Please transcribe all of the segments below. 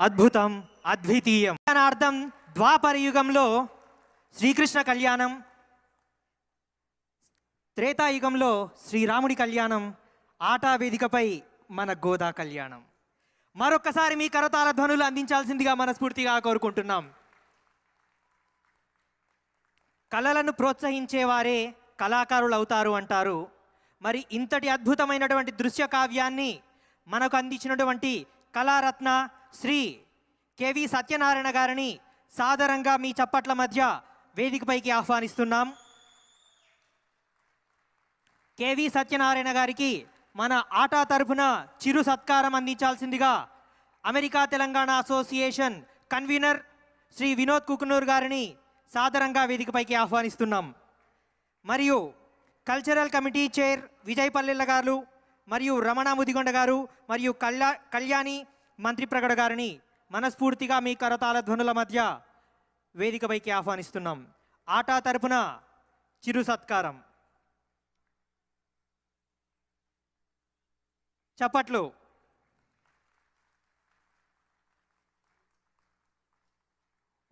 అద్భుతం, అద్వితీయం. అర్థం ద్వాపర యుగంలో శ్రీకృష్ణ కళ్యాణం, త్రేతాయుగంలో శ్రీరాముడి కళ్యాణం, ఆటా వేదికపై మన గోదా కళ్యాణం. మరొక్కసారి మీ కరతాళ ధ్వనులు అందించాల్సిందిగా మనస్ఫూర్తిగా కోరుకుంటున్నాం. కళలను ప్రోత్సహించేవారే కళాకారులు అవుతారు అంటారు. మరి ఇంతటి అద్భుతమైనటువంటి దృశ్య కావ్యాన్ని మనకు అందించినటువంటి కళారత్న శ్రీ కెవి సత్యనారాయణ గారిని సాదరంగా మీ చప్పట్ల మధ్య వేదికపైకి ఆహ్వానిస్తున్నాం. కెవి సత్యనారాయణ గారికి మన ఆటా తరఫున చిరు సత్కారం అందించాల్సిందిగా America Telangana association convener Shri Vinod Kukunoor గారిని సాదరంగా వేదికపైకి ఆహ్వానిస్తున్నాం. మరియు కల్చరల్ కమిటీ చైర్ విజయ్ పల్లెల్ల గారు మరియు రమణ ముదిగొండ గారు మరియు కళ్యాణి మంత్రి ప్రగడ గారిని మనస్ఫూర్తిగా మీ కరతాళ ధ్వనుల మధ్య వేదికపైకి ఆహ్వానిస్తున్నాం. ఆటా తరపున చిరు సత్కారం. చప్పట్లు.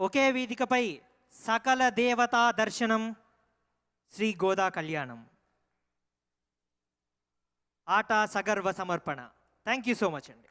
ఒకే వేదికపై సకల దేవతా దర్శనం, శ్రీ గోదా కళ్యాణం. ఆటా సగర్వ సమర్పణ. థ్యాంక్ యూ సో మచ్ అండి.